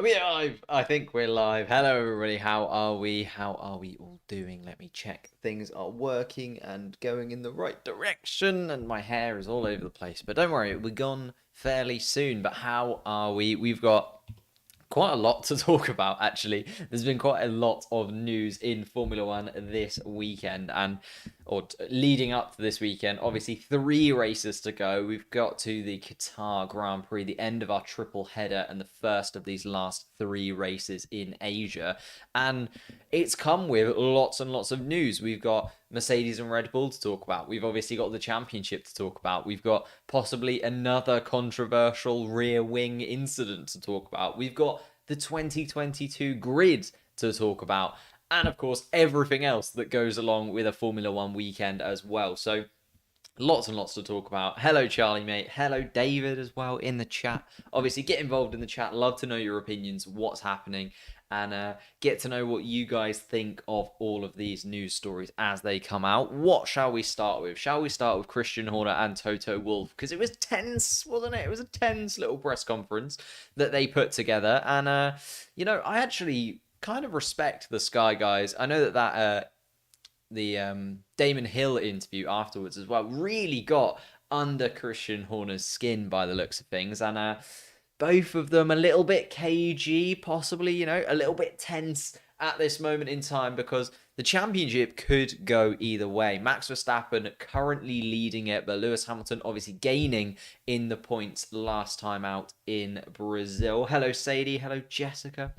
I think we're live. Hello, everybody. How are we? How are we all doing? Let me check. Things are working and going in the right direction, and my hair is all over the place. But don't worry, we're gone fairly soon. But how are we? We've got quite a lot to talk about, actually. There's been quite a lot of news in Formula One this weekend or leading up to this weekend. Obviously, 3 races to go. We've got to the Qatar Grand Prix, the end of our triple header, and the first of these last 3 races in Asia. And it's come with lots and lots of news. We've got Mercedes and Red Bull to talk about. We've obviously got the championship to talk about. We've got possibly another controversial rear wing incident to talk about. We've got the 2022 grid to talk about. And of course, everything else that goes along with a Formula One weekend as well. So, lots and lots to talk about. Hello, Charlie, mate. Hello, David, as well in the chat. Obviously, get involved in the chat. Love to know your opinions, what's happening, and get to know what you guys think of all of these news stories as they come out. What shall we start with? Shall we start with Christian Horner and Toto Wolff? Because it was tense, wasn't it? It was a tense little press conference that they put together. And, I actually kind of respect the Sky guys. I know that the Damon Hill interview afterwards as well really got under Christian Horner's skin by the looks of things, and both of them a little bit cagey, possibly, a little bit tense at this moment in time because the championship could go either way. Max Verstappen currently leading it, but Lewis Hamilton obviously gaining in the points last time out in Brazil. Hello, Sadie. Hello, Jessica.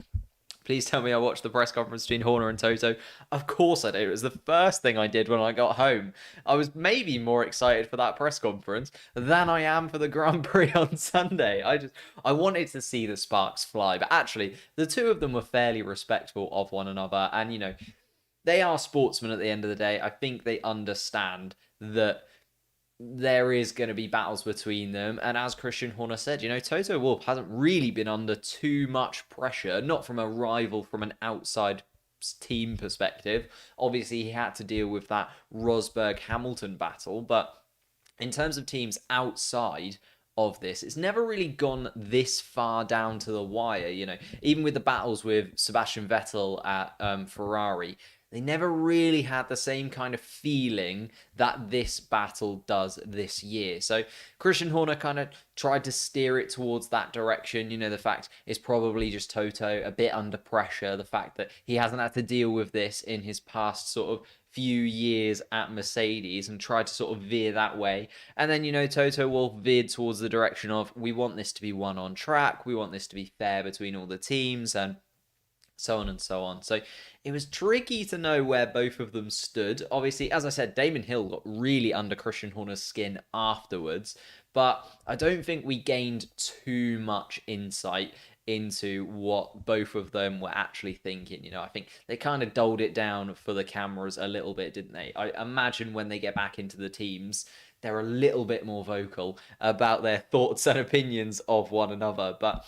Please tell me I watched the press conference between Horner and Toto. Of course I did. It was the first thing I did when I got home. I was maybe more excited for that press conference than I am for the Grand Prix on Sunday. I wanted to see the sparks fly, but actually the two of them were fairly respectful of one another, and they are sportsmen at the end of the day. I think they understand that there is going to be battles between them. And as Christian Horner said, Toto Wolff hasn't really been under too much pressure, not from a rival, from an outside team perspective. Obviously, he had to deal with that Rosberg-Hamilton battle, but in terms of teams outside of this, it's never really gone this far down to the wire. Even with the battles with Sebastian Vettel at Ferrari, they never really had the same kind of feeling that this battle does this year. So Christian Horner kind of tried to steer it towards that direction. The fact it's probably just Toto a bit under pressure. The fact that he hasn't had to deal with this in his past sort of few years at Mercedes and tried to sort of veer that way. And then, Toto Wolff veered towards the direction of, we want this to be one on track. We want this to be fair between all the teams and so on and so on. So it was tricky to know where both of them stood. Obviously, as I said, Damon Hill got really under Christian Horner's skin afterwards, but I don't think we gained too much insight into what both of them were actually thinking. I think they kind of doled it down for the cameras a little bit, didn't they? I imagine when they get back into the teams, they're a little bit more vocal about their thoughts and opinions of one another. But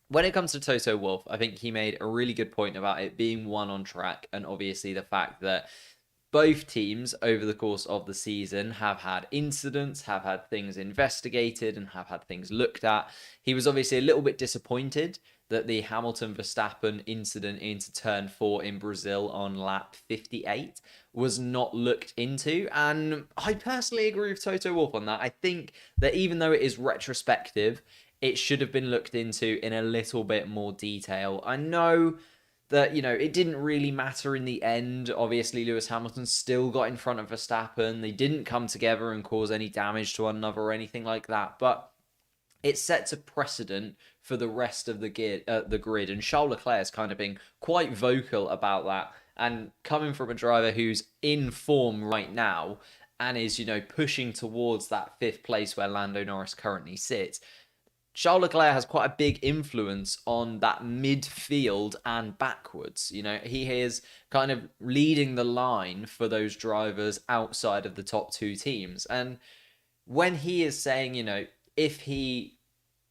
when it comes to Toto Wolff, I think he made a really good point about it being one on track, and obviously the fact that both teams over the course of the season have had incidents, have had things investigated, and have had things looked at. He was obviously a little bit disappointed that the Hamilton-Verstappen incident into turn 4 in Brazil on lap 58 was not looked into. And I personally agree with Toto Wolff on that. I think that even though it is retrospective, it should have been looked into in a little bit more detail. I know that, it didn't really matter in the end. Obviously, Lewis Hamilton still got in front of Verstappen. They didn't come together and cause any damage to one another or anything like that. But it sets a precedent for the rest of the grid. And Charles Leclerc is kind of being quite vocal about that. And coming from a driver who's in form right now and is, pushing towards that 5th place where Lando Norris currently sits, Charles Leclerc has quite a big influence on that midfield and backwards. He is kind of leading the line for those drivers outside of the top 2 teams. And when he is saying, if he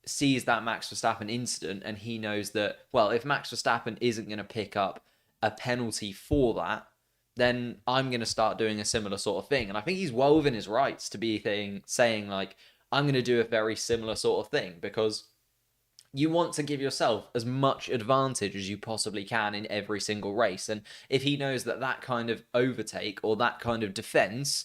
sees that Max Verstappen incident and he knows that, well, if Max Verstappen isn't going to pick up a penalty for that, then I'm going to start doing a similar sort of thing. And I think he's well within his rights to be saying like, I'm going to do a very similar sort of thing, because you want to give yourself as much advantage as you possibly can in every single race. And if he knows that that kind of overtake or that kind of defense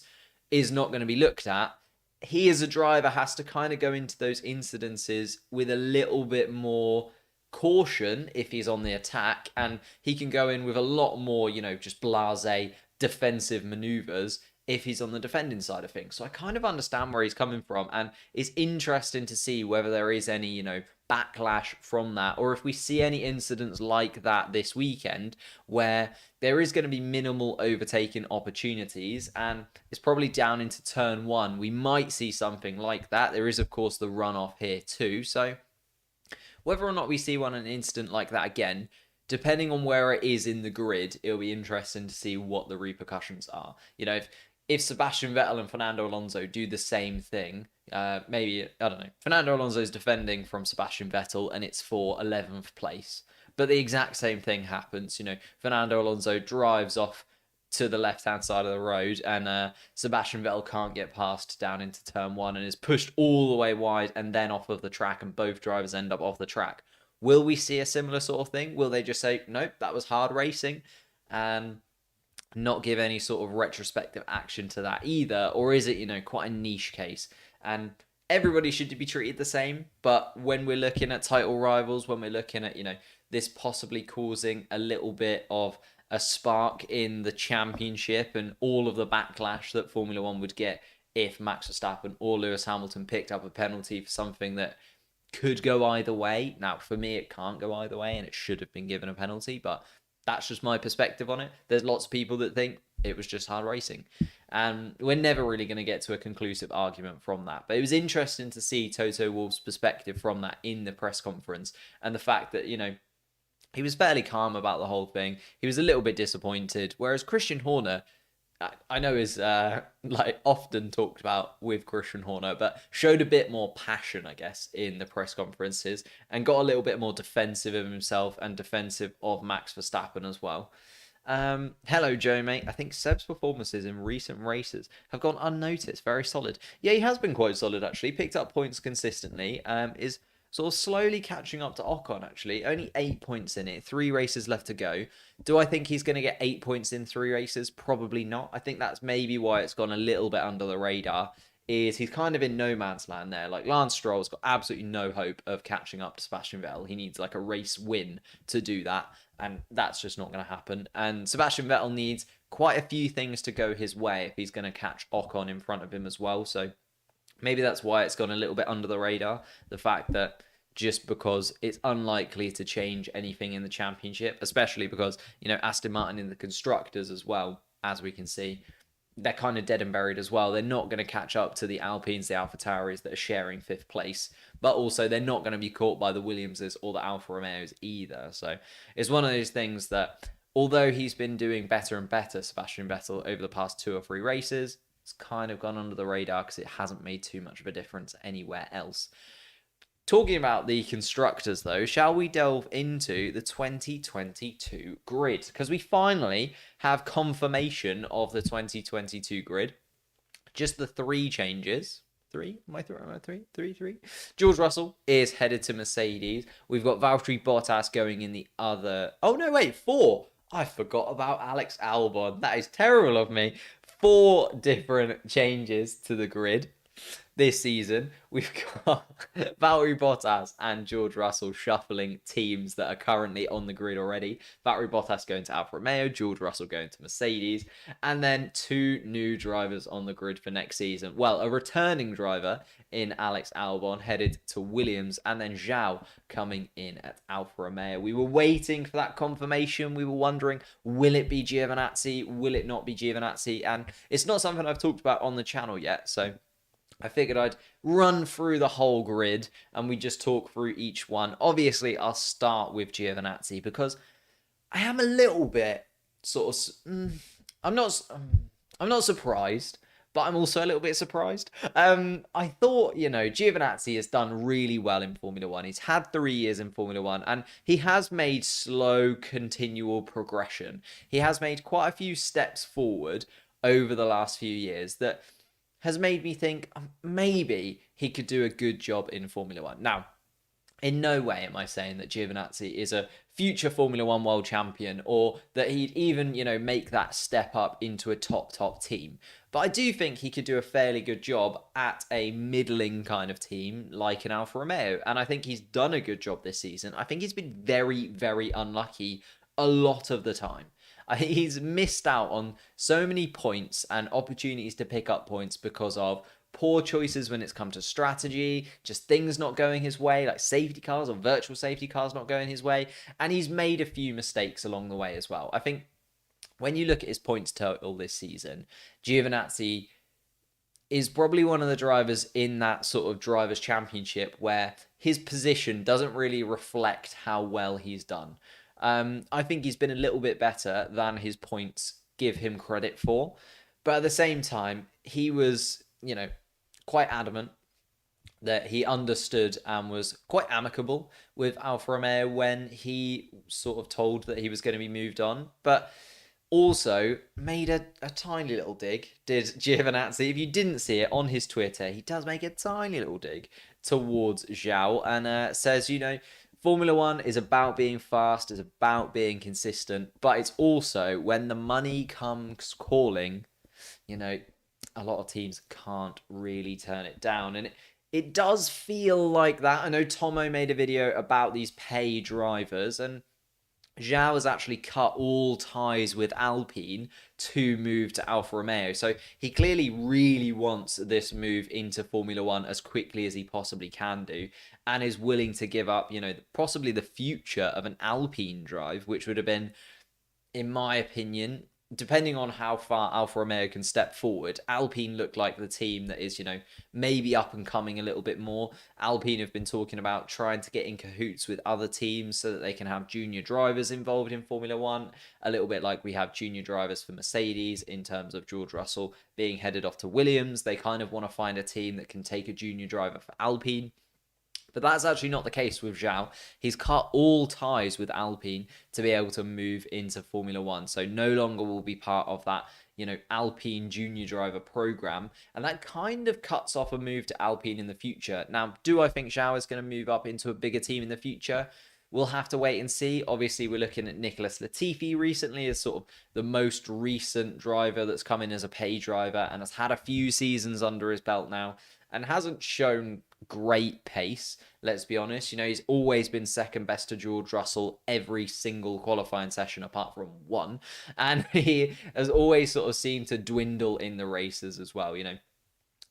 is not going to be looked at, he as a driver has to kind of go into those incidences with a little bit more caution if he's on the attack, and he can go in with a lot more, just blasé defensive maneuvers if he's on the defending side of things. So I kind of understand where he's coming from, and it's interesting to see whether there is any, backlash from that, or if we see any incidents like that this weekend where there is going to be minimal overtaking opportunities, and it's probably down into turn one. We might see something like that. There is, of course, the runoff here too. So whether or not we see an incident like that again, depending on where it is in the grid, it'll be interesting to see what the repercussions are. If Sebastian Vettel and Fernando Alonso do the same thing, maybe, I don't know, Fernando Alonso's defending from Sebastian Vettel and it's for 11th place, but the exact same thing happens. Fernando Alonso drives off to the left-hand side of the road, and Sebastian Vettel can't get past down into turn one and is pushed all the way wide and then off of the track, and both drivers end up off the track. Will we see a similar sort of thing? Will they just say, nope, that was hard racing, and not give any sort of retrospective action to that either? Or is it, quite a niche case? And everybody should be treated the same, but when we're looking at title rivals, when we're looking at, this possibly causing a little bit of a spark in the championship and all of the backlash that Formula One would get if Max Verstappen or Lewis Hamilton picked up a penalty for something that could go either way. Now, for me, it can't go either way and it should have been given a penalty, but that's just my perspective on it. There's lots of people that think it was just hard racing, and we're never really going to get to a conclusive argument from that. But it was interesting to see Toto Wolff's perspective from that in the press conference, and the fact that, he was fairly calm about the whole thing. He was a little bit disappointed, whereas Christian Horner, I know is often talked about with Christian Horner, but showed a bit more passion, I guess, in the press conferences and got a little bit more defensive of himself and defensive of Max Verstappen as well. Hello, Joe, mate. I think Seb's performances in recent races have gone unnoticed. Very solid. Yeah, he has been quite solid, actually. Picked up points consistently. Is sort of slowly catching up to Ocon, actually. Only 8 points in it. 3 races left to go. Do I think he's going to get 8 points in 3 races? Probably not. I think that's maybe why it's gone a little bit under the radar, is he's kind of in no man's land there. Like, Lance Stroll's got absolutely no hope of catching up to Sebastian Vettel. He needs like a race win to do that, and that's just not going to happen. And Sebastian Vettel needs quite a few things to go his way if he's going to catch Ocon in front of him as well. So maybe that's why it's gone a little bit under the radar. The fact that just because it's unlikely to change anything in the championship, especially because, Aston Martin in the constructors as well, as we can see, they're kind of dead and buried as well. They're not going to catch up to the Alpines, the AlphaTauris that are sharing 5th place, but also they're not going to be caught by the Williamses or the Alfa Romeos either. So it's one of those things that, although he's been doing better and better, Sebastian Vettel, over the past 2 or 3 races, it's kind of gone under the radar because it hasn't made too much of a difference anywhere else. Talking about the constructors, though, shall we delve into the 2022 grid? Because we finally have confirmation of the 2022 grid. Just the 3 changes. 3? Am I 3? 3? George Russell is headed to Mercedes. We've got Valtteri Bottas going in the other... Oh, no, wait, 4. I forgot about Alex Albon. That is terrible of me. 4 different changes to the grid this season. We've got Valtteri Bottas and George Russell shuffling teams that are currently on the grid already. Valtteri Bottas going to Alfa Romeo, George Russell going to Mercedes, and then 2 new drivers on the grid for next season. Well, a returning driver in Alex Albon headed to Williams, and then Zhou coming in at Alfa Romeo. We were waiting for that confirmation. We were wondering, will it be Giovinazzi? Will it not be Giovinazzi? And it's not something I've talked about on the channel yet, so I figured I'd run through the whole grid and we just talk through each one. Obviously, I'll start with Giovinazzi because I am a little bit sort of... I'm not surprised, but I'm also a little bit surprised. I thought, Giovinazzi has done really well in Formula One. He's had 3 years in Formula One and he has made slow, continual progression. He has made quite a few steps forward over the last few years that has made me think maybe he could do a good job in Formula One. Now, in no way am I saying that Giovinazzi is a future Formula One world champion or that he'd even, make that step up into a top team. But I do think he could do a fairly good job at a middling kind of team like an Alfa Romeo. And I think he's done a good job this season. I think he's been very, very unlucky a lot of the time. He's missed out on so many points and opportunities to pick up points because of poor choices when it's come to strategy, just things not going his way, like safety cars or virtual safety cars not going his way. And he's made a few mistakes along the way as well. I think when you look at his points total this season, Giovinazzi is probably one of the drivers in that sort of drivers' championship where his position doesn't really reflect how well he's done. I think he's been a little bit better than his points give him credit for. But at the same time, he was, quite adamant that he understood and was quite amicable with Alfa Romeo when he sort of told that he was going to be moved on. But also made a tiny little dig, did Giovinazzi. If you didn't see it on his Twitter, he does make a tiny little dig towards Zhao and says, Formula One is about being fast, it's about being consistent, but it's also when the money comes calling, a lot of teams can't really turn it down. And it does feel like that. I know Tomo made a video about these pay drivers, and Zhao has actually cut all ties with Alpine to move to Alfa Romeo. So he clearly really wants this move into Formula One as quickly as he possibly can do, and is willing to give up, possibly the future of an Alpine drive, which would have been, in my opinion, depending on how far Alfa Romeo can step forward, Alpine look like the team that is, maybe up and coming a little bit more. Alpine have been talking about trying to get in cahoots with other teams so that they can have junior drivers involved in Formula One, a little bit like we have junior drivers for Mercedes in terms of George Russell being headed off to Williams. They kind of want to find a team that can take a junior driver for Alpine. But that's actually not the case with Zhao. He's cut all ties with Alpine to be able to move into Formula One. So no longer will be part of that, Alpine junior driver program. And that kind of cuts off a move to Alpine in the future. Now, do I think Zhao is going to move up into a bigger team in the future? We'll have to wait and see. Obviously, we're looking at Nicholas Latifi recently as sort of the most recent driver that's come in as a pay driver and has had a few seasons under his belt now and hasn't shown great pace, let's be honest. He's always been second best to George Russell every single qualifying session apart from one, and he has always sort of seemed to dwindle in the races as well.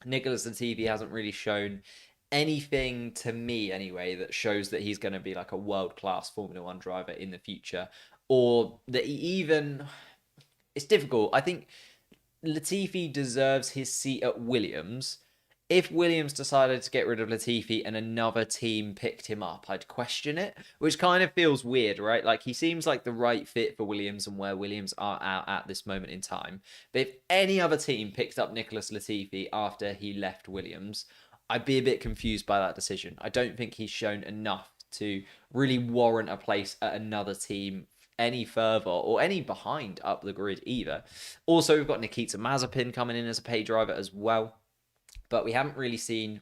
Nicholas Latifi hasn't really shown anything to me anyway that shows that he's going to be like a world-class Formula One driver in the future, or that he even, it's difficult. I think Latifi deserves his seat at Williams. If Williams decided to get rid of Latifi and another team picked him up, I'd question it, which kind of feels weird, right? Like, he seems like the right fit for Williams and where Williams are at this moment in time. But if any other team picked up Nicholas Latifi after he left Williams, I'd be a bit confused by that decision. I don't think he's shown enough to really warrant a place at another team any further or any behind up the grid either. Also, we've got Nikita Mazepin coming in as a pay driver as well. But we haven't really seen,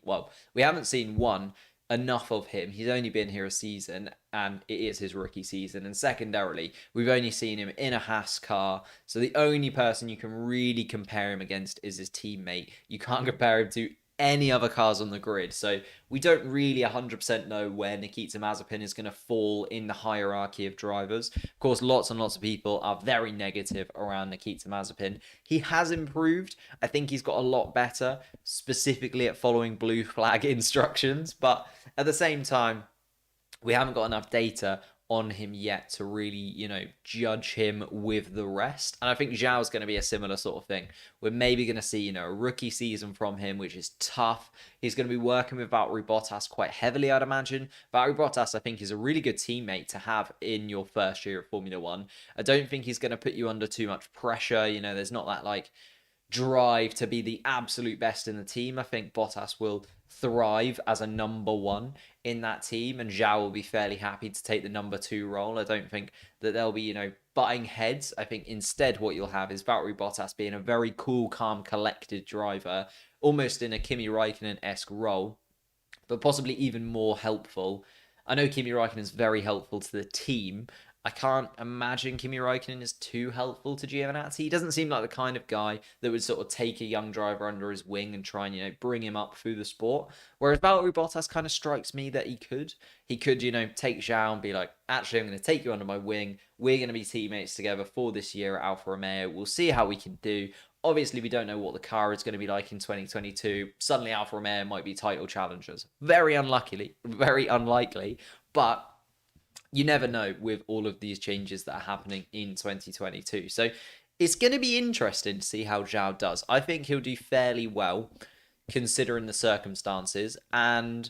enough of him. He's only been here a season, and it is his rookie season. And secondarily, we've only seen him in a Haas car. So the only person you can really compare him against is his teammate. You can't compare him to any other cars on the grid. So we don't really 100% know where Nikita Mazepin is going to fall in the hierarchy of drivers. Of course, lots and lots of people are very negative around Nikita Mazepin. He has improved. I think he's got a lot better, specifically at following blue flag instructions. But at the same time, we haven't got enough data on him yet to really, judge him with the rest. And I think Zhao's going to be a similar sort of thing. We're maybe going to see, a rookie season from him, which is tough. He's going to be working with Valtteri Bottas quite heavily, I'd imagine. Valtteri Bottas, I think, is a really good teammate to have in your first year of Formula One. I don't think he's going to put you under too much pressure. There's not that, drive to be the absolute best in the team. I think Bottas will thrive as a number one in that team, and Zhao will be fairly happy to take the number two role. I don't think that they'll be, butting heads. I think instead what you'll have is Valtteri Bottas being a very cool, calm, collected driver, almost in a Kimi Raikkonen-esque role, but possibly even more helpful. I know Kimi Raikkonen is very helpful to the team. I can't imagine Kimi Raikkonen is too helpful to Giovinazzi. He doesn't seem like the kind of guy that would sort of take a young driver under his wing and try and, bring him up through the sport. Whereas Valtteri Bottas kind of strikes me that he could. He could, take Zhao and be like, actually, I'm going to take you under my wing. We're going to be teammates together for this year at Alfa Romeo. We'll see how we can do. Obviously, we don't know what the car is going to be like in 2022. Suddenly, Alfa Romeo might be title challengers. Very unlikely, but you never know with all of these changes that are happening in 2022. So it's going to be interesting to see how Zhao does. I think he'll do fairly well considering the circumstances, and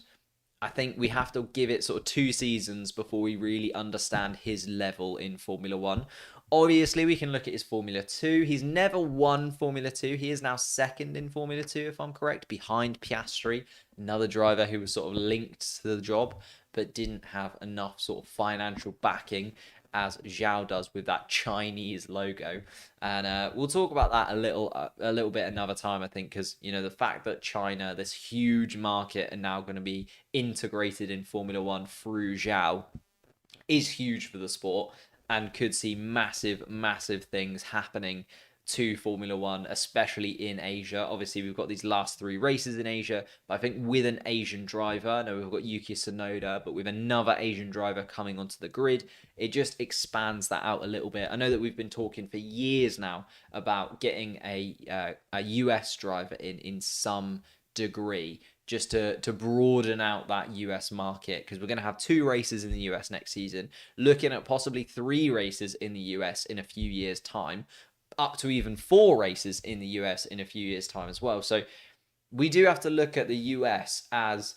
I think we have to give it sort of 2 seasons before we really understand his level in Formula One. Obviously, we can look at his Formula 2. He's never won Formula 2. He is now second in Formula 2, if I'm correct, behind Piastri, another driver who was sort of linked to the job, but didn't have enough sort of financial backing as Zhao does with that Chinese logo. And we'll talk about that a little bit another time, I think, because, the fact that China, this huge market, are now going to be integrated in Formula One through Zhao is huge for the sport and could see massive things happening to Formula One, especially in Asia. Obviously, we've got these last 3 races in Asia, but I think with an Asian driver, I know we've got Yuki Tsunoda, but with another Asian driver coming onto the grid, it just expands that out a little bit. I know that we've been talking for years now about getting a US driver in some degree, just to broaden out that US market, because we're going to have 2 races in the US next season, looking at possibly 3 races in the US in a few years' time, up to even 4 races in the US in a few years' time as well. So we do have to look at the US as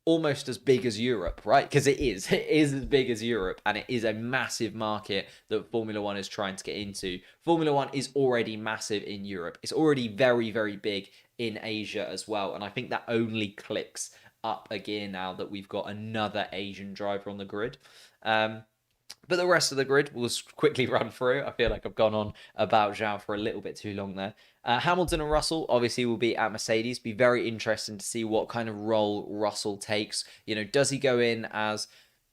almost as big as Europe, right? Because it is as big as Europe, and it is a massive market that Formula One is trying to get into. Formula One is already massive in Europe. It's already very big in Asia as well, and I think that only clicks up a gear now that we've got another Asian driver on the grid. But the rest of the grid we'll quickly run through. I feel like I've gone on about Zhao for a little bit too long there. Hamilton and Russell obviously will be at Mercedes. Be very interesting to see what kind of role Russell takes. Does he go in as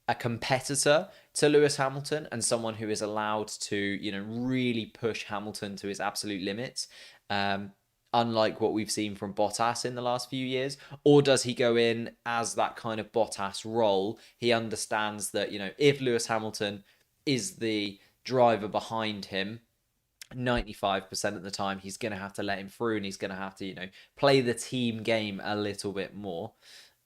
a competitor to Lewis Hamilton and someone who is allowed to, really push Hamilton to his absolute limits? Unlike what we've seen from Bottas in the last few years? Or does he go in as that kind of Bottas role? He understands that, if Lewis Hamilton is the driver behind him, 95% of the time, he's going to have to let him through, and he's going to have to, play the team game a little bit more.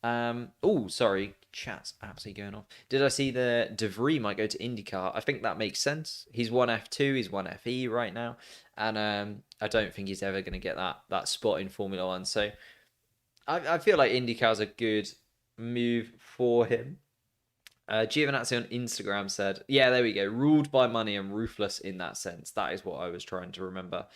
Sorry, chat's absolutely going off. Did I see the De Vries might go to IndyCar? I think that makes sense. He's 1F2, he's 1FE right now, and I don't think he's ever going to get that spot in Formula One. So I feel like IndyCar's a good move for him. Giovinazzi on Instagram said, yeah, there we go, ruled by money and ruthless in that sense. That is what I was trying to remember.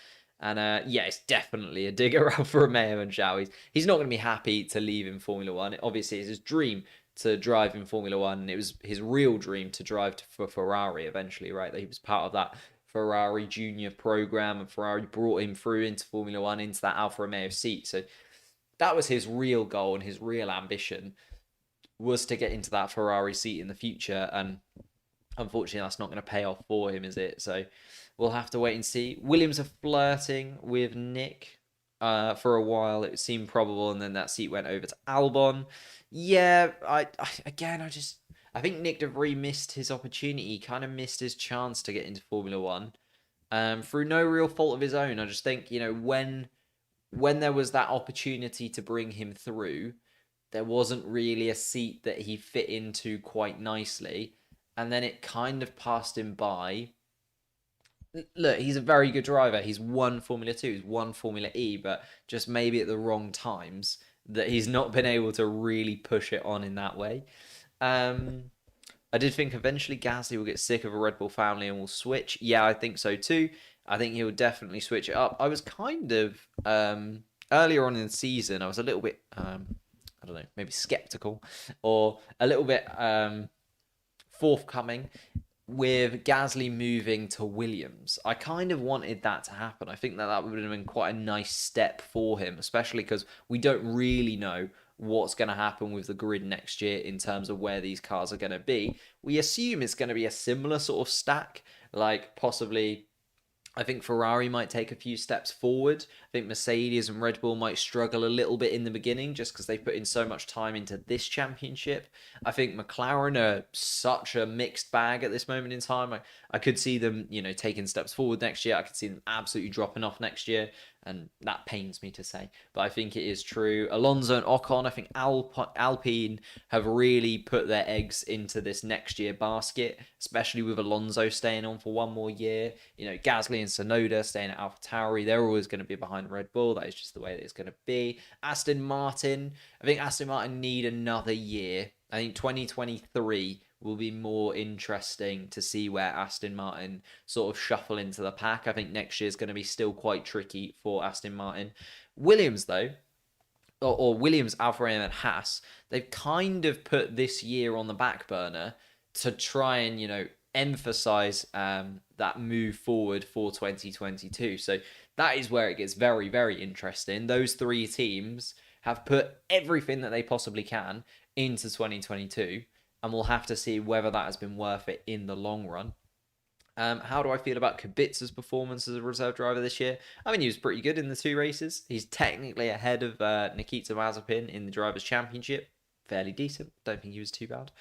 And it's definitely a dig around for Romeo and Zhao. He's not going to be happy to leave in Formula One. Obviously, it's his dream to drive in Formula One, and it was his real dream to drive for Ferrari eventually, right? That he was part of that Ferrari junior program, and Ferrari brought him through into Formula One, into that Alfa Romeo seat. So that was his real goal and his real ambition, was to get into that Ferrari seat in the future. And unfortunately, that's not going to pay off for him, is it? So we'll have to wait and see. Williams are flirting with Nick for a while. It seemed probable, and then that seat went over to Albon. Yeah, I think Nick De Vries missed his opportunity. He kind of missed his chance to get into Formula One through no real fault of his own. I just think, when there was that opportunity to bring him through, there wasn't really a seat that he fit into quite nicely, and then it kind of passed him by. Look, he's a very good driver. He's won Formula 2, he's won Formula E, but just maybe at the wrong times that he's not been able to really push it on in that way. I did think eventually Gasly will get sick of a Red Bull family and will switch. Yeah, I think so too. I think he'll definitely switch it up. I was kind of, earlier on in the season, I was a little bit, I don't know, maybe skeptical or a little bit forthcoming with Gasly moving to Williams. I kind of wanted that to happen. I think that would have been quite a nice step for him, especially because we don't really know what's going to happen with the grid next year in terms of where these cars are going to be, we assume it's going to be a similar sort of stack, like possibly I think Ferrari might take a few steps forward. I think Mercedes and Red Bull might struggle a little bit in the beginning just because they put in so much time into this championship. I think McLaren are such a mixed bag at this moment in time. I could see them, taking steps forward next year. I could see them absolutely dropping off next year, and that pains me to say. But I think it is true. Alonso and Ocon, I think Alpine have really put their eggs into this next year basket, especially with Alonso staying on for one more year. Gasly and Tsunoda staying at AlphaTauri, they're always going to be behind Red Bull. That is just the way that it's going to be. Aston Martin, I think Aston Martin need another year. I think 2023 will be more interesting to see where Aston Martin sort of shuffle into the pack. I think next year is going to be still quite tricky for Aston Martin. Williams, though, or Williams, Alfa Romeo and Haas, they've kind of put this year on the back burner to try and, emphasize that move forward for 2022. So that is where it gets very, very interesting. Those three teams have put everything that they possibly can into 2022, and we'll have to see whether that has been worth it in the long run. How do I feel about Kubica's performance as a reserve driver this year? I mean, he was pretty good in the two races. He's technically ahead of Nikita Mazepin in the Drivers' Championship. Fairly decent. Don't think he was too bad.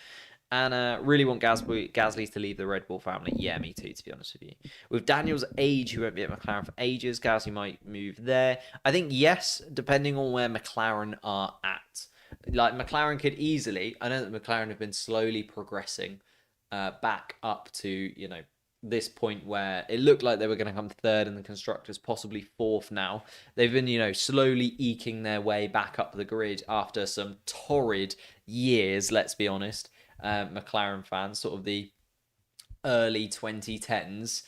And really want Gasly to leave the Red Bull family. Yeah, me too, to be honest with you. With Daniel's age, who won't be at McLaren for ages, Gasly might move there. I think, yes, depending on where McLaren are at. Like, McLaren could easily... I know that McLaren have been slowly progressing back up to, this point where it looked like they were going to come third in the Constructors, possibly fourth now. They've been, slowly eking their way back up the grid after some torrid years, let's be honest. McLaren fans, sort of the early 2010s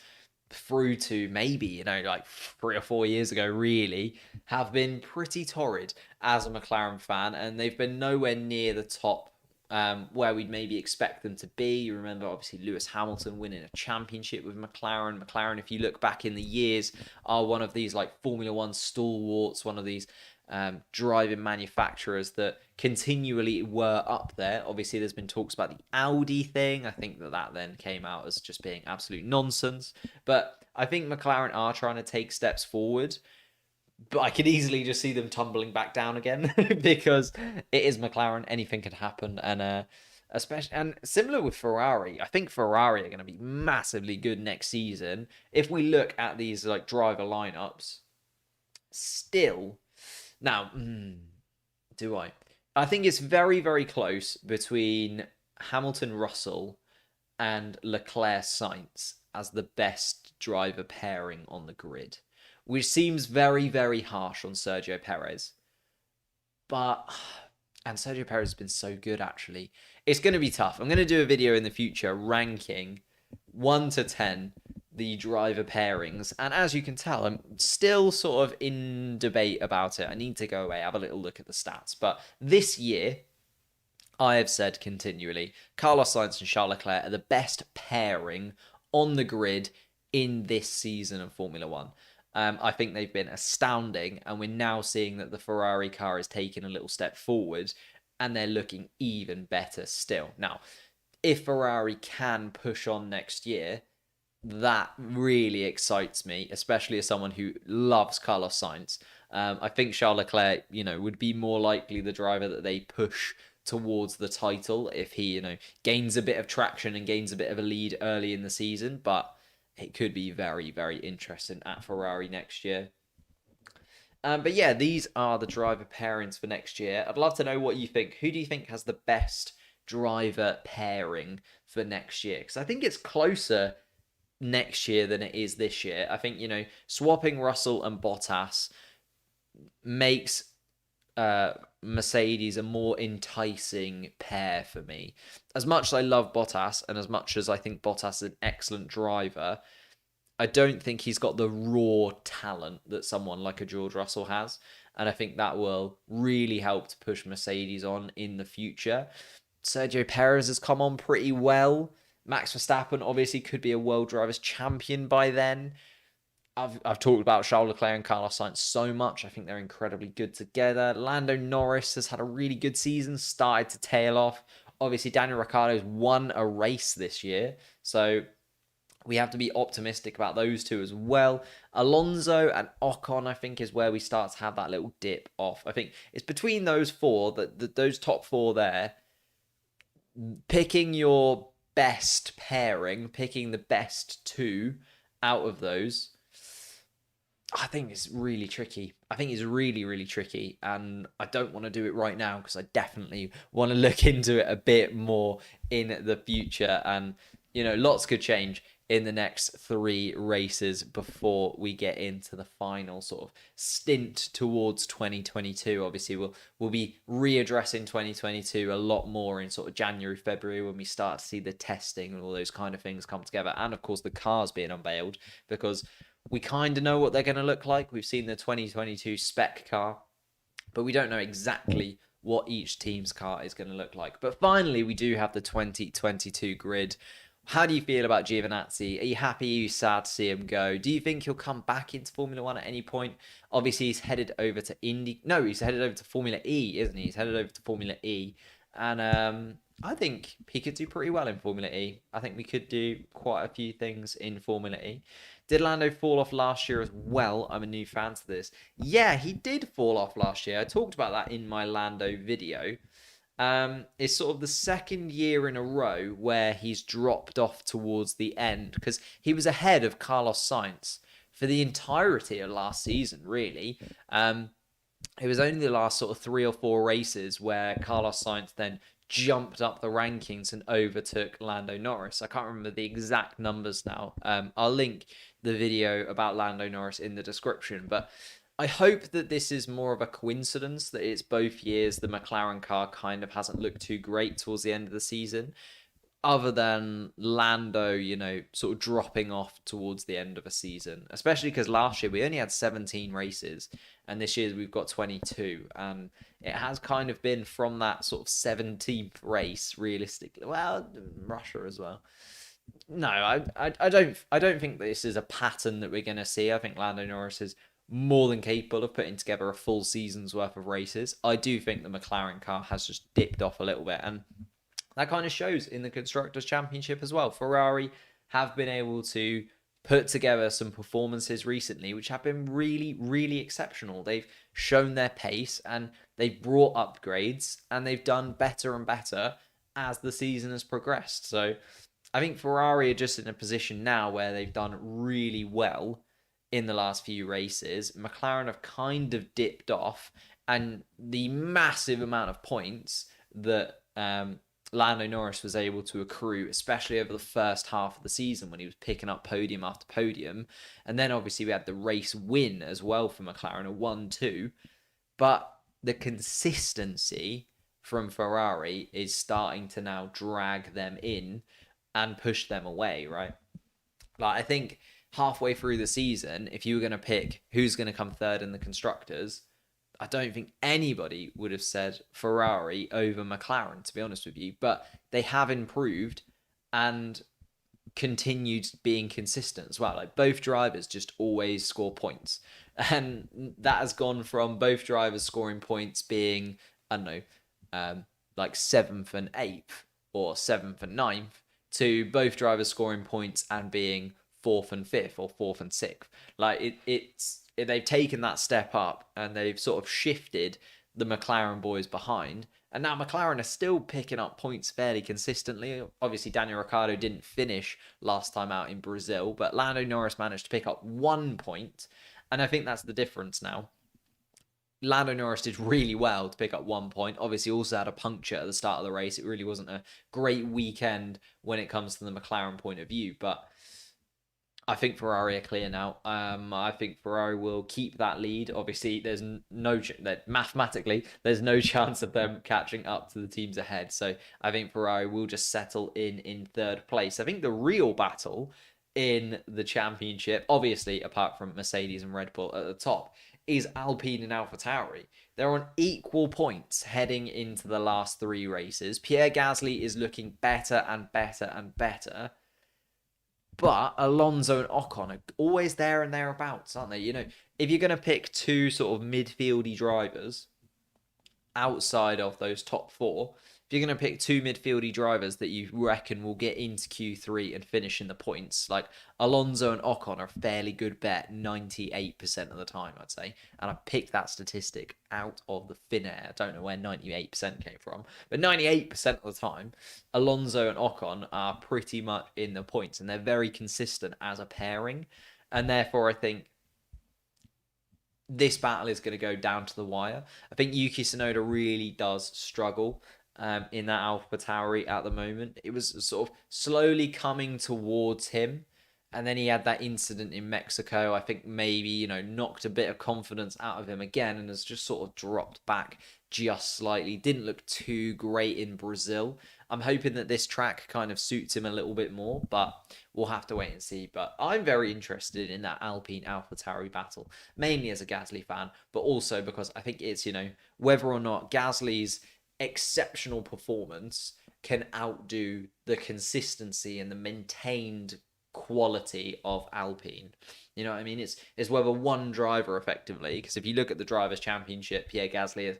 through to maybe, like 3 or 4 years ago, really, have been pretty torrid as a McLaren fan, and they've been nowhere near the top where we'd maybe expect them to be. You remember, obviously, Lewis Hamilton winning a championship with McLaren. McLaren, if you look back in the years, are one of these like Formula One stalwarts, one of these driving manufacturers that continually were up there. Obviously, there's been talks about the Audi thing. I think that then came out as just being absolute nonsense. But I think McLaren are trying to take steps forward. But I could easily just see them tumbling back down again because it is McLaren. Anything could happen. And especially, and similar with Ferrari, I think Ferrari are going to be massively good next season. If we look at these like driver lineups, still... Now, do I? I think it's very, very close between Hamilton Russell and Leclerc Sainz as the best driver pairing on the grid, which seems very, very harsh on Sergio Perez. And Sergio Perez has been so good, actually. It's going to be tough. I'm going to do a video in the future ranking 1 to 10 the driver pairings, and as you can tell, I'm still sort of in debate about it. I need to go away, have a little look at the stats, but this year I have said continually Carlos Sainz and Charles Leclerc are the best pairing on the grid in this season of Formula One. I think they've been astounding, and we're now seeing that the Ferrari car is taking a little step forward, and they're looking even better still. Now, if Ferrari can push on next year, that really excites me, especially as someone who loves Carlos Sainz. I think Charles Leclerc, would be more likely the driver that they push towards the title if he, gains a bit of traction and gains a bit of a lead early in the season. But it could be very, very interesting at Ferrari next year. But yeah, these are the driver pairings for next year. I'd love to know what you think. Who do you think has the best driver pairing for next year? Because I think it's closer next year than it is this year. I think, swapping Russell and Bottas makes Mercedes a more enticing pair for me. As much as I love Bottas, and as much as I think Bottas is an excellent driver, I don't think he's got the raw talent that someone like a George Russell has. And I think that will really help to push Mercedes on in the future. Sergio Perez has come on pretty well. Max Verstappen obviously could be a World Drivers' Champion by then. I've talked about Charles Leclerc and Carlos Sainz so much. I think they're incredibly good together. Lando Norris has had a really good season, started to tail off. Obviously, Daniel Ricciardo's won a race this year, so we have to be optimistic about those two as well. Alonso and Ocon, I think, is where we start to have that little dip off. I think it's between those four, those top four there, picking your best pairing, picking the best two out of those, I think it's really tricky. I think it's really, really tricky. And I don't want to do it right now because I definitely want to look into it a bit more in the future. And, lots could change in the next 3 races before we get into the final sort of stint towards 2022. Obviously, we'll be readdressing 2022 a lot more in sort of January, February, when we start to see the testing and all those kind of things come together. And of course, the cars being unveiled, because we kind of know what they're going to look like. We've seen the 2022 spec car, but we don't know exactly what each team's car is going to look like. But finally, we do have the 2022 grid. How do you feel about Giovinazzi? Are you happy? Are you sad to see him go? Do you think he'll come back into Formula One at any point? Obviously, he's headed over to he's headed over to Formula E, isn't he? He's headed over to Formula E. And I think he could do pretty well in Formula E. I think we could do quite a few things in Formula E. Did Lando fall off last year as well? I'm a new fan to this. Yeah, he did fall off last year. I talked about that in my Lando video. It's sort of the second year in a row where he's dropped off towards the end, because he was ahead of Carlos Sainz for the entirety of last season, really. It was only the last sort of 3 or 4 races where Carlos Sainz then jumped up the rankings and overtook Lando Norris. I can't remember the exact numbers now. I'll link the video about Lando Norris in the description, but I hope that this is more of a coincidence, that it's both years the McLaren car kind of hasn't looked too great towards the end of the season, other than Lando, sort of dropping off towards the end of a season, especially because last year we only had 17 races and this year we've got 22, and it has kind of been from that sort of 17th race realistically. Well, Russia as well. No, I don't think this is a pattern that we're going to see. I think Lando Norris is more than capable of putting together a full season's worth of races. I do think the McLaren car has just dipped off a little bit, and that kind of shows in the Constructors' Championship as well. Ferrari have been able to put together some performances recently which have been really, really exceptional. They've shown their pace and they've brought upgrades and they've done better and better as the season has progressed. So I think Ferrari are just in a position now where they've done really well in the last few races. McLaren have kind of dipped off, and the massive amount of points that Lando Norris was able to accrue, especially over the first half of the season when he was picking up podium after podium. And then obviously we had the race win as well for McLaren, a 1-2. But the consistency from Ferrari is starting to now drag them in and push them away, right? Like, I think halfway through the season, if you were going to pick who's going to come third in the Constructors, I don't think anybody would have said Ferrari over McLaren, to be honest with you. But they have improved and continued being consistent as well. Like, both drivers just always score points. And that has gone from both drivers scoring points being, I don't know, like 7th and 8th or 7th and 9th, to both drivers scoring points and being 4th and 5th or 4th and 6th. Like, they've taken that step up and they've sort of shifted the McLaren boys behind. And now McLaren are still picking up points fairly consistently. Obviously, Daniel Ricciardo didn't finish last time out in Brazil, but Lando Norris managed to pick up 1 point. And I think that's the difference now. Lando Norris did really well to pick up 1 point. Obviously, also had a puncture at the start of the race. It really wasn't a great weekend when it comes to the McLaren point of view, but I think Ferrari are clear now. I think Ferrari will keep that lead. Obviously, there's mathematically there's no chance of them catching up to the teams ahead. So I think Ferrari will just settle in third place. I think the real battle in the championship, obviously apart from Mercedes and Red Bull at the top, is Alpine and AlphaTauri. They're on equal points heading into the last 3 races. Pierre Gasly is looking better and better and better. But Alonso and Ocon are always there and thereabouts, aren't they? You know, if you're going to pick two sort of midfieldy drivers outside of those top four, if you're going to pick two midfieldy drivers that you reckon will get into Q3 and finish in the points, like Alonso and Ocon are a fairly good bet 98% of the time, I'd say. And I picked that statistic out of the thin air. I don't know where 98% came from, but 98% of the time, Alonso and Ocon are pretty much in the points, and they're very consistent as a pairing. And therefore, I think this battle is going to go down to the wire. I think Yuki Tsunoda really does struggle in that AlphaTauri at the moment. It was sort of slowly coming towards him. And then he had that incident in Mexico. I think maybe, you know, knocked a bit of confidence out of him again and has just sort of dropped back just slightly. Didn't look too great in Brazil. I'm hoping that this track kind of suits him a little bit more, but we'll have to wait and see. But I'm very interested in that Alpine AlphaTauri battle, mainly as a Gasly fan, but also because I think it's, you know, whether or not Gasly's exceptional performance can outdo the consistency and the maintained quality of Alpine. You know what I mean? It's whether one driver effectively, because if you look at the Drivers' Championship, Pierre Gasly is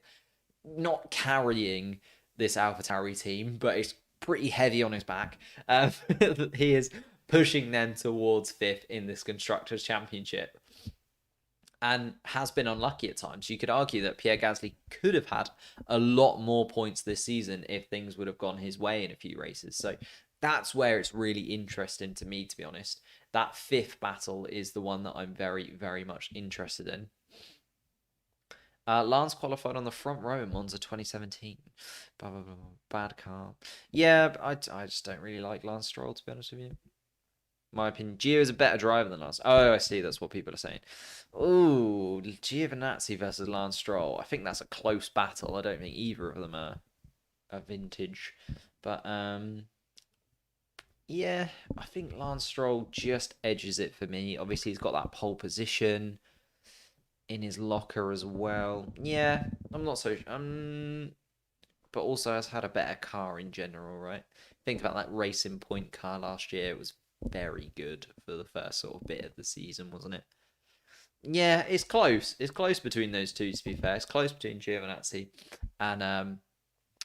not carrying this AlphaTauri team, but it's pretty heavy on his back. He is pushing them towards fifth in this Constructors' Championship and has been unlucky at times. You could argue that Pierre Gasly could have had a lot more points this season if things would have gone his way in a few races. So that's where it's really interesting to me, to be honest. That fifth battle is the one that I'm very, very much interested in. Lance qualified on the front row in Monza 2017. Blah, blah, blah, blah. Bad car. Yeah, I just don't really like Lance Stroll, to be honest with you. My opinion, Gio is a better driver than Lance. Oh, I see. That's what people are saying. Oh, Giovinazzi versus Lance Stroll. I think that's a close battle. I don't think either of them are vintage. But, yeah, I think Lance Stroll just edges it for me. Obviously, he's got that pole position in his locker as well. Yeah, I'm not so... but also has had a better car in general, right? Think about that Racing Point car last year. It was very good for the first sort of bit of the season, wasn't it? Yeah, it's close. It's close between those two, to be fair. It's close between Giovinazzi and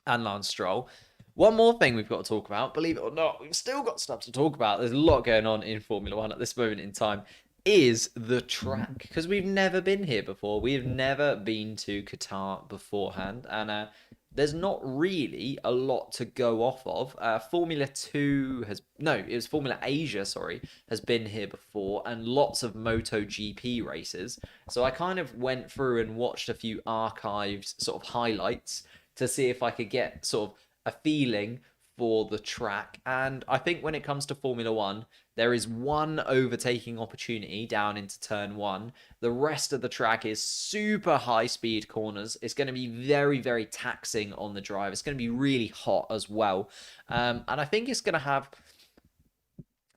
Lance Stroll. One more thing we've got to talk about, believe it or not, we've still got stuff to talk about. There's a lot going on in Formula One at this moment in time. Is the track, because we've never been here before. We've never been to Qatar beforehand, and there's not really a lot to go off of. Formula 2 has... No, it was Formula Asia, sorry, has been here before, and lots of MotoGP races. So I kind of went through and watched a few archived sort of highlights to see if I could get sort of a feeling for the track. And I think when it comes to Formula One, there is one overtaking opportunity down into turn one. The rest of the track is super high speed corners. It's going to be very, very taxing on the drive. It's going to be really hot as well. And I think it's going to have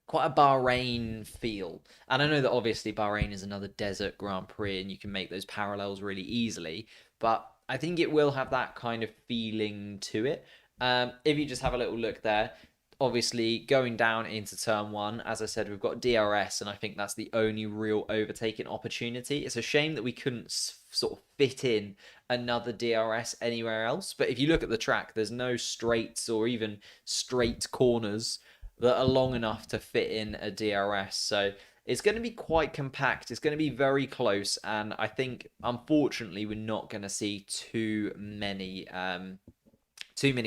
quite a Bahrain feel. And I know that obviously Bahrain is another desert Grand Prix and you can make those parallels really easily. But I think it will have that kind of feeling to it. If you just have a little look there, obviously going down into turn one, as I said, we've got DRS, and I think that's the only real overtaking opportunity. It's a shame that we couldn't sort of fit in another DRS anywhere else. But if you look at the track, there's no straights or even straight corners that are long enough to fit in a DRS. So it's going to be quite compact. It's going to be very close. And I think, unfortunately, we're not going to see too many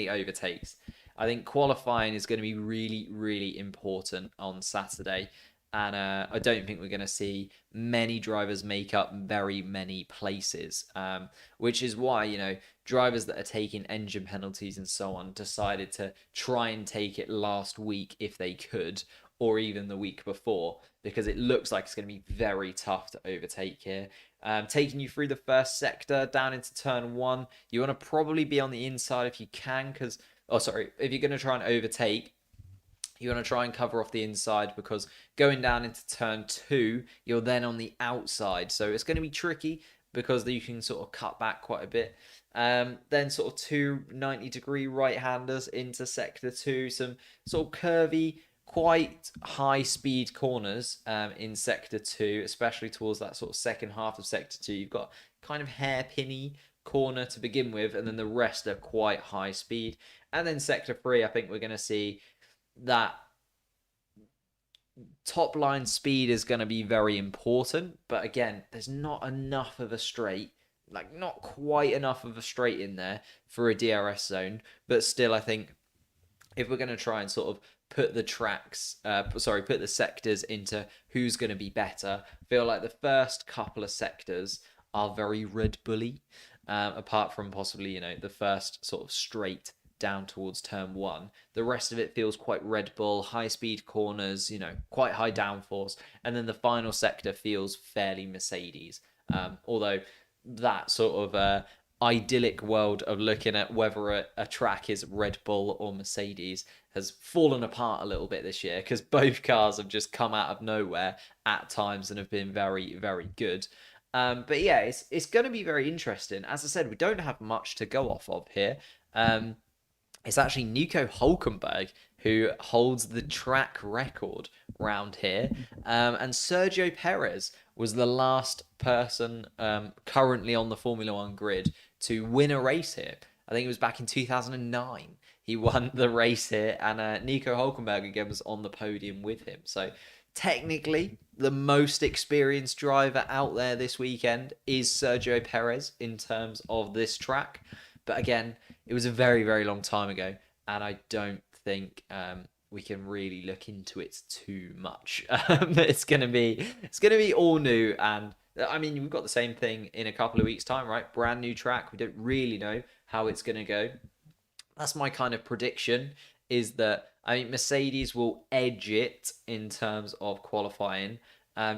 overtakes. I think qualifying is going to be really, really important on Saturday. And I don't think we're going to see many drivers make up very many places, which is why, you know, drivers that are taking engine penalties and so on decided to try and take it last week if they could, or even the week before, because it looks like it's going to be very tough to overtake here. Taking you through the first sector down into turn one, you want to probably be on the inside if you can, because... Oh, sorry, if you're going to try and overtake, you want to try and cover off the inside, because going down into turn two, you're then on the outside. So it's going to be tricky because you can sort of cut back quite a bit. Then sort of two 90-degree right-handers into sector two, some sort of curvy quite high speed corners in sector 2, especially towards that sort of second half of sector 2. You've got kind of hairpinny corner to begin with, and then the rest are quite high speed. And then sector 3, I think we're going to see that top line speed is going to be very important, but again, there's not enough of a straight, like not quite enough of a straight in there for a DRS zone. But still, I think if we're going to try and sort of put the put the sectors into who's going to be better, I feel like the first couple of sectors are very Red Bully, apart from possibly, the first sort of straight down towards turn 1. The rest of it feels quite Red Bull, high speed corners, quite high downforce. And then the final sector feels fairly Mercedes. Although that sort of idyllic world of looking at whether a track is Red Bull or Mercedes has fallen apart a little bit this year, because both cars have just come out of nowhere at times and have been very, very good. But yeah, it's going to be very interesting. As I said, we don't have much to go off of here. It's actually Nico Hülkenberg who holds the track record round here. And Sergio Perez was the last person currently on the Formula One grid to win a race here. I think it was back in 2009. He won the race here, and Nico Hülkenberg again was on the podium with him. So technically, the most experienced driver out there this weekend is Sergio Perez in terms of this track. But again, it was a very, very long time ago, and I don't think we can really look into it too much. It's gonna be all new, and I mean, we've got the same thing in a couple of weeks' time, right? Brand new track. We don't really know how it's gonna go. That's my kind of prediction. Is that I mean, Mercedes will edge it in terms of qualifying,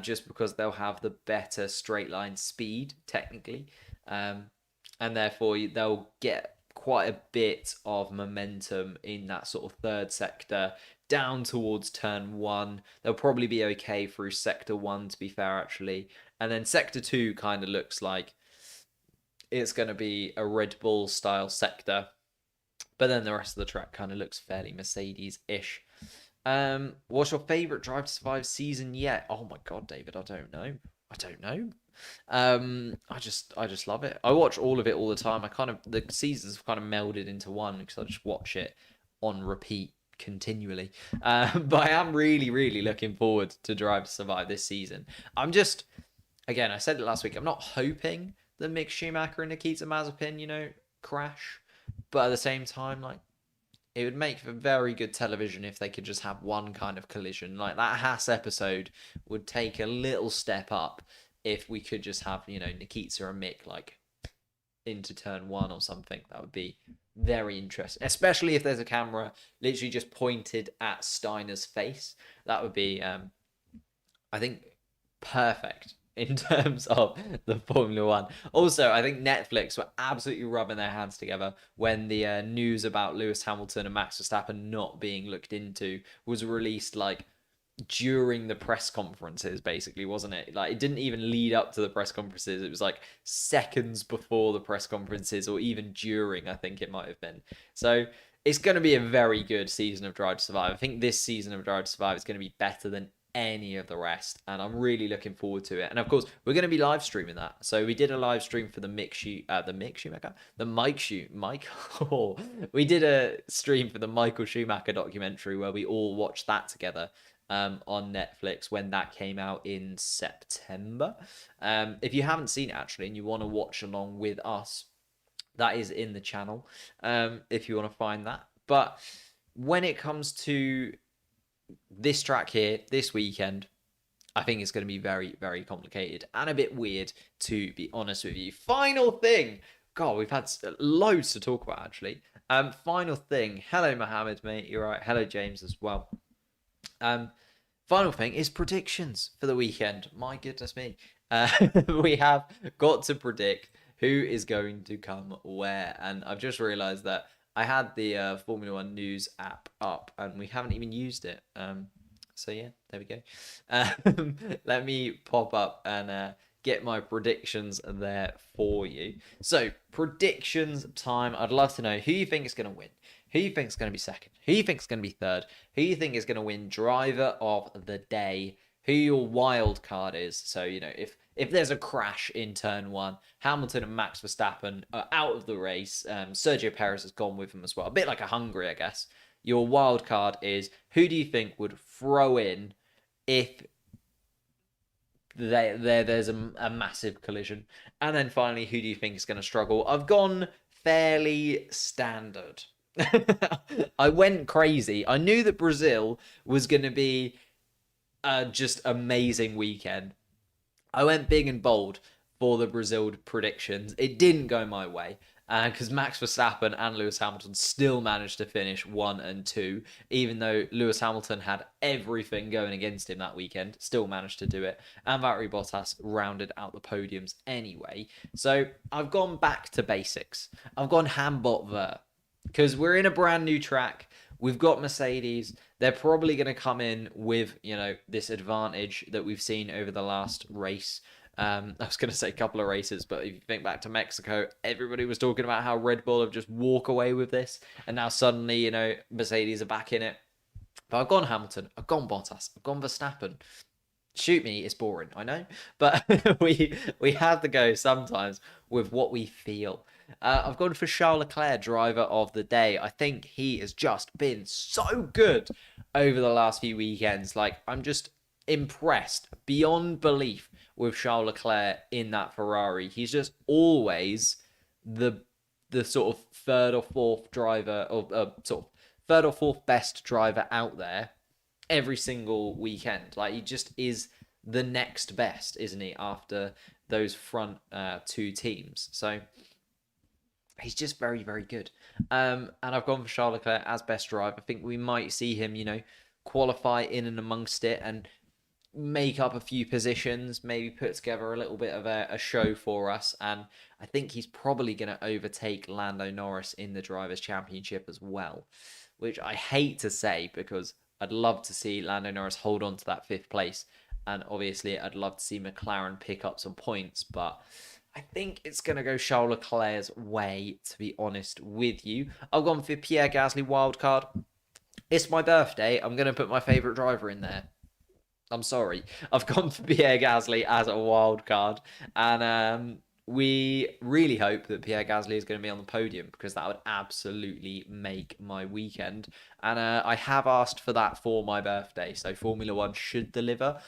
just because they'll have the better straight line speed technically. And therefore they'll get quite a bit of momentum in that sort of third sector down towards turn 1. They'll probably be okay through sector 1, to be fair, actually. And then sector 2 kind of looks like it's going to be a Red Bull style sector. But then the rest of the track kind of looks fairly Mercedes-ish. What's your favourite Drive to Survive season yet? Oh my God, David, I don't know. I just love it. I watch all of it all the time. The seasons have kind of melded into one because I just watch it on repeat continually. But I am really, really looking forward to Drive to Survive this season. Again, I said it last week, I'm not hoping that Mick Schumacher and Nikita Mazepin, crash. But at the same time, like, it would make for very good television if they could just have one kind of collision. Like, that Haas episode would take a little step up if we could just have, Nikita and Mick, like, into turn 1 or something. That would be very interesting. Especially if there's a camera literally just pointed at Steiner's face. That would be, I think, perfect in terms of the Formula One. Also, I think Netflix were absolutely rubbing their hands together when the news about Lewis Hamilton and Max Verstappen not being looked into was released, like, during the press conferences, basically, wasn't it? Like, it didn't even lead up to the press conferences. It was like seconds before the press conferences, or even during, I think it might have been. So it's going to be a very good season of Drive to Survive. I think this season of Drive to Survive is going to be better than any of the rest, and I'm really looking forward to it. And of course, we're going to be live streaming that. So we did a live stream for the Mike Schumacher. We did a stream for the Michael Schumacher documentary where we all watched that together on Netflix when that came out in September. If you haven't seen it actually and you want to watch along with us, that is in the channel, if you want to find that. But when it comes to this track here, this weekend, I think it's going to be very, very complicated and a bit weird, to be honest with you. Final thing. God, we've had loads to talk about, actually. Final thing. Hello, Mohammed, mate. You're right. Hello, James, as well. Final thing is predictions for the weekend. My goodness me. We have got to predict who is going to come where. And I've just realised that I had the Formula One news app up and we haven't even used it. So yeah, there we go. Let me pop up and get my predictions there for you. So predictions time. I'd love to know who you think is going to win. Who you think's going to be second? Who you think's going to be third? Who you think is going to win driver of the day? Who your wild card is? So, if there's a crash in turn one, Hamilton and Max Verstappen are out of the race. Sergio Perez has gone with them as well. A bit like a Hungary, I guess. Your wild card is, who do you think would throw in if there's a massive collision? And then finally, who do you think is going to struggle? I've gone fairly standard. I went crazy. I knew that Brazil was going to be just amazing weekend. I went big and bold for the Brazil predictions. It didn't go my way because Max Verstappen and Lewis Hamilton still managed to finish 1 and 2, even though Lewis Hamilton had everything going against him that weekend, still managed to do it. And Valtteri Bottas rounded out the podiums anyway. So I've gone back to basics. I've gone Hambot Ver because we're in a brand new track. We've got Mercedes. They're probably going to come in with, this advantage that we've seen over the last race. I was going to say a couple of races, but if you think back to Mexico, everybody was talking about how Red Bull have just walk away with this. And now suddenly, Mercedes are back in it. But I've gone Hamilton. I've gone Bottas. I've gone Verstappen. Shoot me, it's boring, I know. But we have to go sometimes with what we feel. I've gone for Charles Leclerc, driver of the day. I think he has just been so good over the last few weekends. Like, I'm just impressed beyond belief with Charles Leclerc in that Ferrari. He's just always the sort of third or fourth driver, or sort of third or fourth best driver out there every single weekend. Like, he just is the next best, isn't he, after those front two teams. So he's just very, very good. And I've gone for Charles Leclerc as best driver. I think we might see him, qualify in and amongst it and make up a few positions, maybe put together a little bit of a show for us. And I think he's probably going to overtake Lando Norris in the Drivers' Championship as well, which I hate to say because I'd love to see Lando Norris hold on to that 5th place. And obviously, I'd love to see McLaren pick up some points, but I think it's going to go Charles Leclerc's way, to be honest with you. I've gone for Pierre Gasly wildcard. It's my birthday. I'm going to put my favourite driver in there. I'm sorry. I've gone for Pierre Gasly as a wild card. And we really hope that Pierre Gasly is going to be on the podium because that would absolutely make my weekend. And I have asked for that for my birthday. So Formula One should deliver.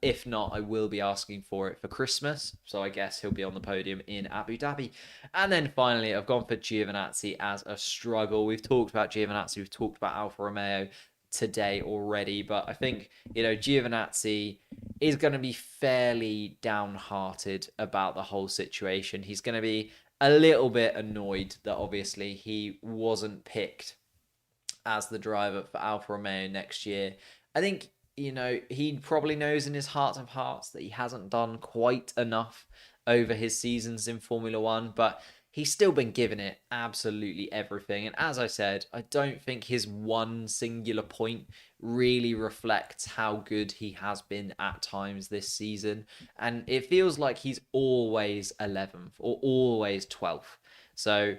If not, I will be asking for it for Christmas. So I guess he'll be on the podium in Abu Dhabi. And then finally, I've gone for Giovinazzi as a struggle. We've talked about Giovinazzi. We've talked about Alfa Romeo today already, but I think Giovinazzi is going to be fairly downhearted about the whole situation. He's going to be a little bit annoyed that obviously he wasn't picked as the driver for Alfa Romeo next year. I think he probably knows in his heart of hearts that he hasn't done quite enough over his seasons in Formula One, but he's still been giving it absolutely everything. And as I said, I don't think his one singular point really reflects how good he has been at times this season. And it feels like he's always 11th or always 12th. So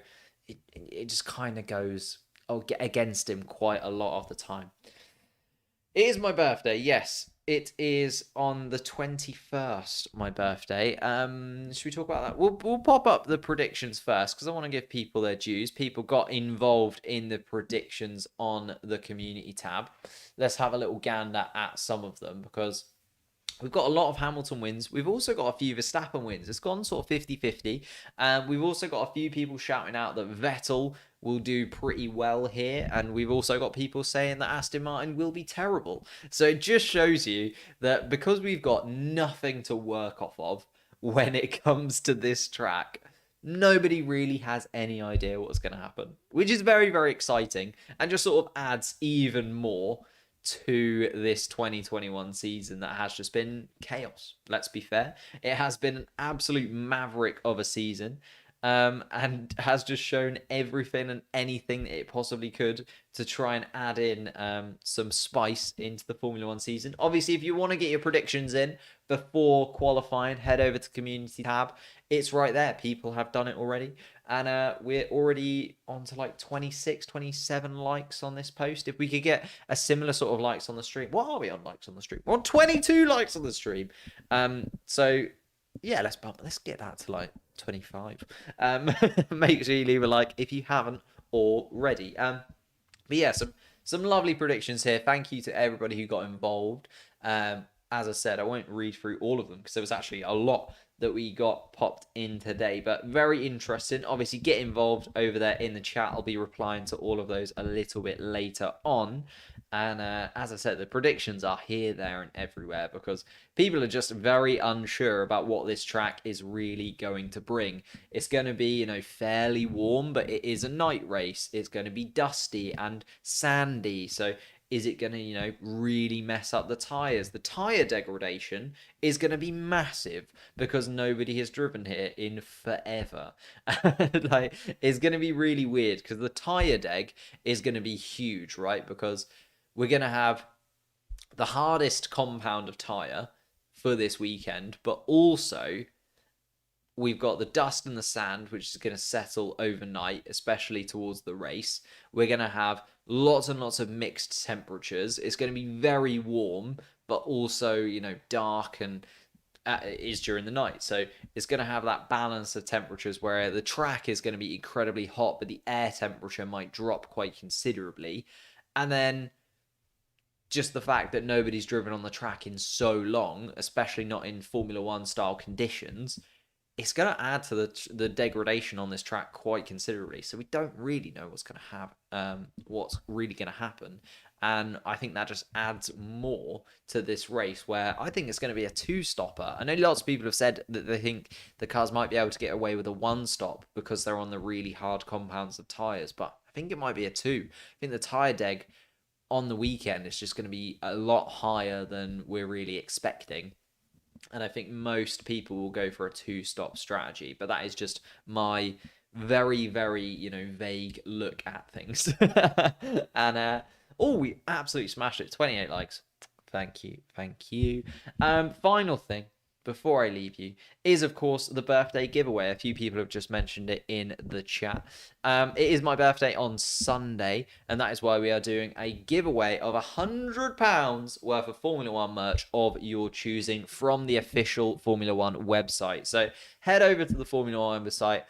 it just kind of goes against him quite a lot of the time. It is my birthday, yes. It is on the 21st, my birthday. Should we talk about that? We'll pop up the predictions first because I want to give people their dues. People got involved in the predictions on the community tab. Let's have a little gander at some of them because we've got a lot of Hamilton wins. We've also got a few Verstappen wins. It's gone sort of 50-50. We've also got a few people shouting out that Vettel will do pretty well here. And we've also got people saying that Aston Martin will be terrible. So it just shows you that because we've got nothing to work off of when it comes to this track, nobody really has any idea what's going to happen, which is very, very exciting and just sort of adds even more to this 2021 season that has just been chaos. Let's be fair. It has been an absolute maverick of a season. and has just shown everything and anything that it possibly could to try and add in some spice into the Formula One season. Obviously, if you want to get your predictions in before qualifying, head over to the community tab. It's right there. People have done it already. And we're already on to like 26, 27 likes on this post. If we could get a similar sort of likes on the stream. What are we on likes on the stream? We're on 22 likes on the stream. So yeah, let's get that to like 25. Make sure you leave a like if you haven't already. But yeah, some lovely predictions here. Thank you to everybody who got involved. As I said, I won't read through all of them because there was actually a lot that we got popped in today, but very interesting. Obviously, get involved over there in the chat. I'll be replying to all of those a little bit later on. And as I said, the predictions are here, there, and everywhere because people are just very unsure about what this track is really going to bring. It's going to be, fairly warm, but it is a night race. It's going to be dusty and sandy. So is it going to, really mess up the tyres? The tyre degradation is going to be massive because nobody has driven here in forever. It's going to be really weird because the tyre deg is going to be huge, right? Because we're going to have the hardest compound of tyre for this weekend, but also we've got the dust and the sand, which is going to settle overnight, especially towards the race. We're going to have lots and lots of mixed temperatures. It's going to be very warm, but also, dark and is during the night. So it's going to have that balance of temperatures where the track is going to be incredibly hot, but the air temperature might drop quite considerably. And then just the fact that nobody's driven on the track in so long, especially not in Formula One style conditions, it's going to add to the degradation on this track quite considerably. So we don't really know what's really going to happen. And I think that just adds more to this race where I think it's going to be a two-stopper. I know lots of people have said that they think the cars might be able to get away with a one-stop because they're on the really hard compounds of tyres, but I think it might be a two. I think the tyre deg on the weekend is just going to be a lot higher than we're really expecting. And I think most people will go for a two-stop strategy, but that is just my very, very, vague look at things. And we absolutely smashed it. 28 likes. Thank you. Final thing before I leave you is, of course, the birthday giveaway. A few people have just mentioned it in the chat. It is my birthday on Sunday, and that is why we are doing a giveaway of £100 worth of Formula One merch of your choosing from the official Formula One website. So head over to the Formula One website.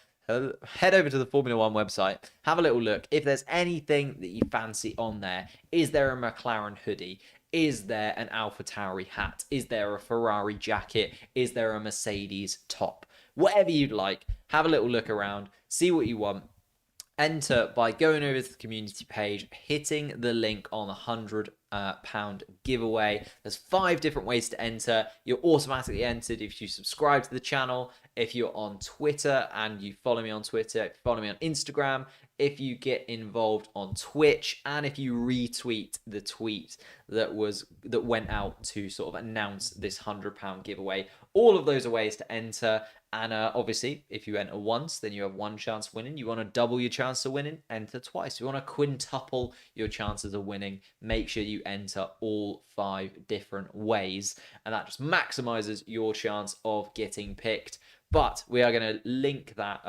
Have a little look. If there's anything that you fancy on there, is there a McLaren hoodie? Is there an AlphaTauri hat? Is there a Ferrari jacket? Is there a Mercedes top? Whatever you'd like, have a little look around, see what you want. Enter by going over to the community page, hitting the link on the £100 giveaway. There's 5 different ways to enter. You're automatically entered if you subscribe to the channel, if you're on Twitter and you follow me on Twitter, if you follow me on Instagram, if you get involved on Twitch, and if you retweet the tweet that went out to sort of announce this £100 giveaway. All of those are ways to enter. And obviously, if you enter once, then you have 1 chance of winning. You want to double your chance of winning, enter twice. You want to quintuple your chances of winning, make sure you enter all 5 different ways. And that just maximizes your chance of getting picked. But we are going to link that,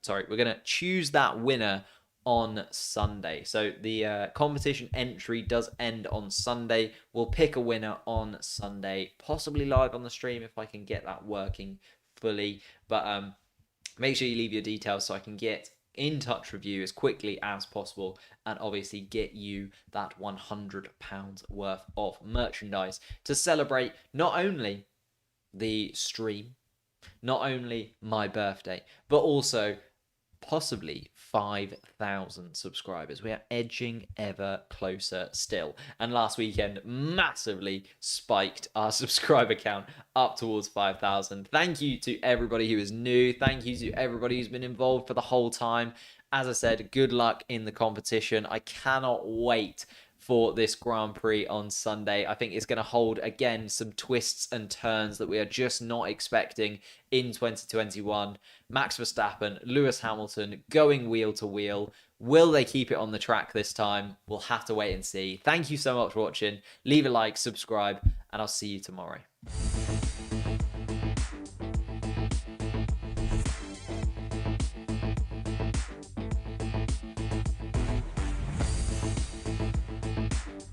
we're going to choose that winner on Sunday. So the competition entry does end on Sunday. We'll pick a winner on Sunday, possibly live on the stream if I can get that working fully. But make sure you leave your details so I can get in touch with you as quickly as possible and obviously get you that £100 worth of merchandise to celebrate not only the stream, not only my birthday, but also possibly 5,000 subscribers. We are edging ever closer still. And last weekend massively spiked our subscriber count up towards 5,000. Thank you to everybody who is new. Thank you to everybody who's been involved for the whole time. As I said, good luck in the competition. I cannot wait for this Grand Prix on Sunday. I think it's going to hold, again, some twists and turns that we are just not expecting in 2021. Max Verstappen, Lewis Hamilton going wheel to wheel. Will they keep it on the track this time? We'll have to wait and see. Thank you so much for watching. Leave a like, subscribe, and I'll see you tomorrow.